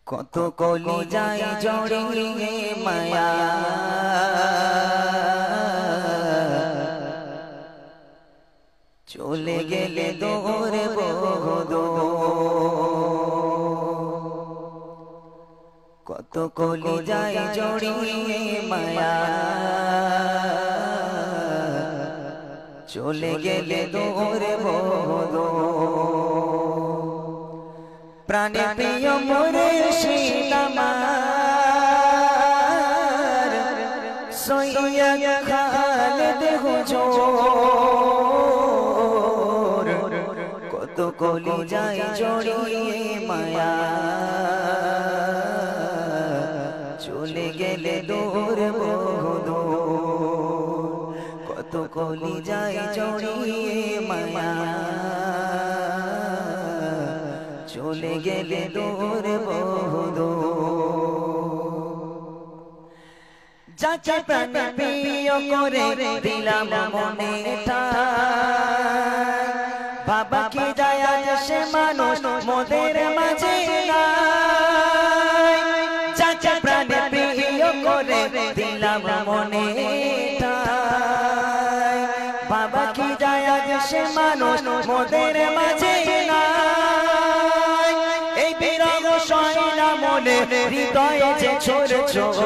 কত কলি যায় জড়িয়ে মায়া চলে গেলে দৌড়ে বহদো কত কলি যায় জড়িয়ে মায়া চলে গেলে দৌড়ে বহদো প্রাণে প্রিয় মুর্শিদ আমার সৈয়দ খালেদ হুজুর কত কলি যায় জড়িয়ে মায়া চলে গেলে দূর বহুদূর কত কলি যায় জড়িয়ে মায়া চলে গেলে দূর বহুদূর যাকে প্রাণে প্রিয় করে দিলাম মনে ঠাই বাবা কি যায় আজ সে মানুষ মোদের মাঝে নাই যাকে প্রাণে প্রিয় করে দিলাম মনে ঠাই বাবা কি যায় আজ সে মানুষ মোদের মাঝে নাই এই বিরহ সয়না মনে হৃদয়ে যে ছোট ছোট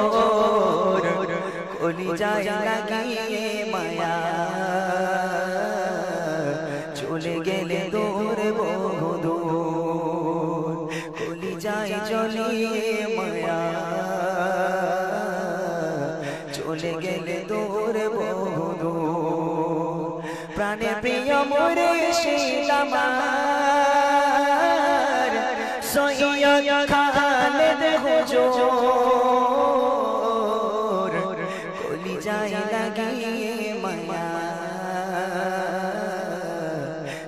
কলি যায় লাগিয়ে মায়া চলে গেলে দূর বহুদূর কলি যায় জ্বলিয়ে মায়া চলে গেলে দূর বহুদূর প্রাণে প্রিয় মুর্শিদ আমার সৈয়দ খালেদ হুজুর কলি যায় লাগিয়ে মায়া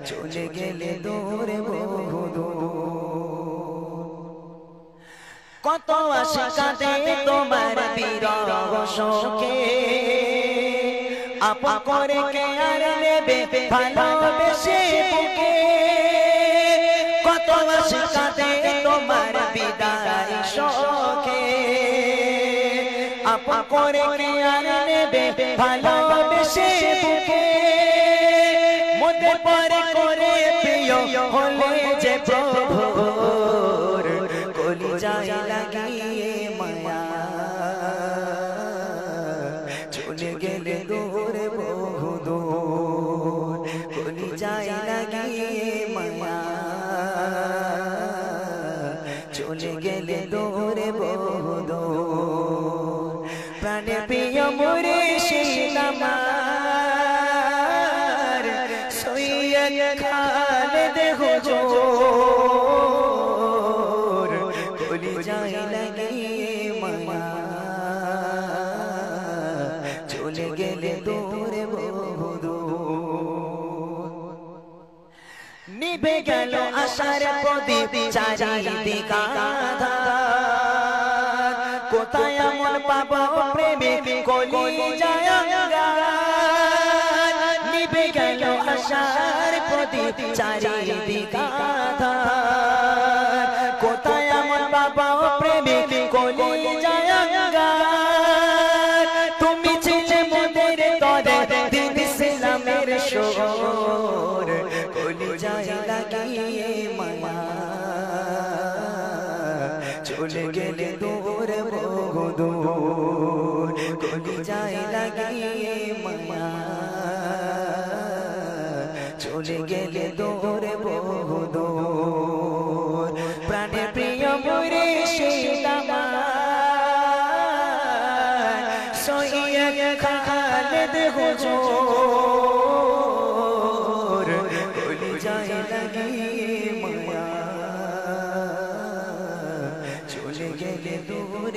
চলে গেলে দূর বহুদূর কত আশা কাঁদে তোমার বিরহ শোকে আপন করে কে আর নেবে ভালোবেসে বুকে কত আশা কাঁদে তোমার বিদায় শোকে আপন করে কে আর নেবে ভালোবেসে বুকে মোদের পরে করে প্রিয় হলে যে প্রভুর কলি যায় লাগিয়ে মায়া চলে গেলে দূর বহুদূর কলি যায় লাগিয়ে মায়া চলে গেলে দূর বহুদূর প্রাণে প্রিয় মুর্শিদ আমার সৈয়দ খালেদ হুজুর কলি যায় লাগিয়ে মায়া চলে গেলে দূর বহুদূর নিভে গেল আশার প্রদীপ চারিদিকে আঁধার কোথায় এমন পাবো প্রেমে কলি যায় নিভে গেল আশার প্রদীপ চারিদিকে আঁধার কোথায় এমন পাবো প্রেমে কলি যায় তুমি ছিলে মোদের তরে দিন ইসলামের শোর কলি যায় লাগিয়ে মায়া চলে গেলে দূর বহুদূর কলি যায় লাগিয়ে মায়া চলে গেলে দূর বহুদূর প্রাণে প্রিয় মুর্শিদ আমার সৈয়দ খালেদ হুজুর কলি যায় লাগিয়ে মায়া চলে গেলে দূর